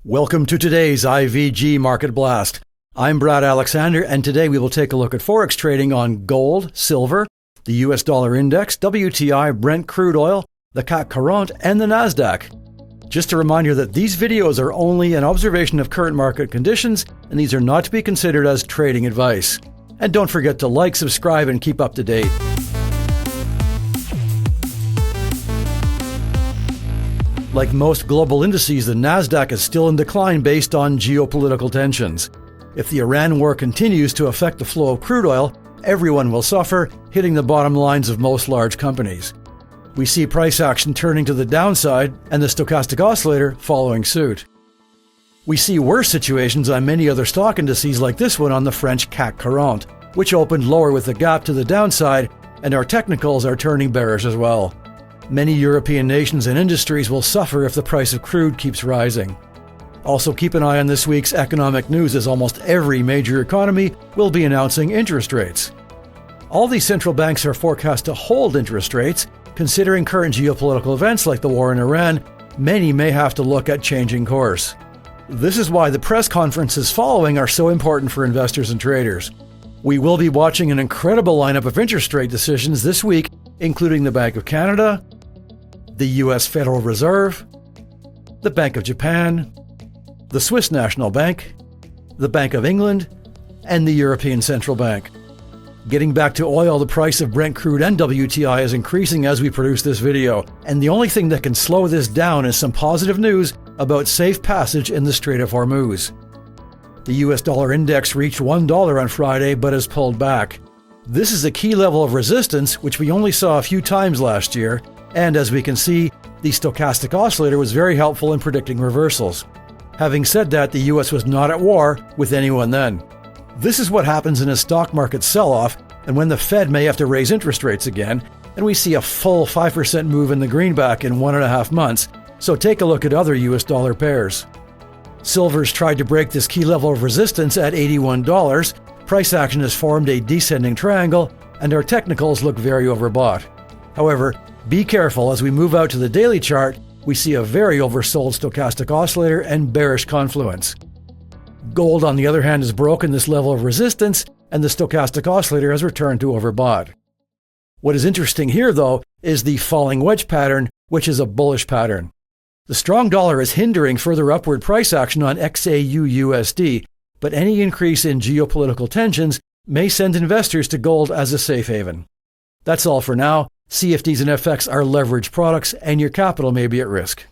Welcome to today's IVG Market Blast. I'm Brad Alexander, and today we will take a look at Forex trading on gold, silver, the US dollar index, WTI, Brent crude oil, the CAC 40, and the NASDAQ. Just a reminder that these videos are only an observation of current market conditions, and these are not to be considered as trading advice. And don't forget to like, subscribe, and keep up to date. Like most global indices, the NASDAQ is still in decline based on geopolitical tensions. If the Iran war continues to affect the flow of crude oil, everyone will suffer, hitting the bottom lines of most large companies. We see price action turning to the downside and the stochastic oscillator following suit. We see worse situations on many other stock indices like this one on the French CAC 40, which opened lower with a gap to the downside, and our technicals are turning bearish as well. Many European nations and industries will suffer if the price of crude keeps rising. Also keep an eye on this week's economic news, as almost every major economy will be announcing interest rates. All these central banks are forecast to hold interest rates. Considering current geopolitical events like the war in Iran, many may have to look at changing course. This is why the press conferences following are so important for investors and traders. We will be watching an incredible lineup of interest rate decisions this week, including the Bank of Canada, the US Federal Reserve, the Bank of Japan, the Swiss National Bank, the Bank of England, and the European Central Bank. Getting back to oil, the price of Brent crude and WTI is increasing as we produce this video, and the only thing that can slow this down is some positive news about safe passage in the Strait of Hormuz. The US dollar index reached $1 on Friday but has pulled back. This is a key level of resistance which we only saw a few times last year, and as we can see, the stochastic oscillator was very helpful in predicting reversals. Having said that, the US was not at war with anyone then. This is what happens in a stock market sell-off and when the Fed may have to raise interest rates again, and we see a full 5% move in the greenback in 1.5 months, so take a look at other US dollar pairs. Silver's tried to break this key level of resistance at $81, price action has formed a descending triangle, and our technicals look very overbought. However, be careful as we move out to the daily chart, we see a very oversold stochastic oscillator and bearish confluence. Gold, on the other hand, has broken this level of resistance, and the stochastic oscillator has returned to overbought. What is interesting here, though, is the falling wedge pattern, which is a bullish pattern. The strong dollar is hindering further upward price action on XAUUSD, but any increase in geopolitical tensions may send investors to gold as a safe haven. That's all for now. CFDs and FX are leveraged products, and your capital may be at risk.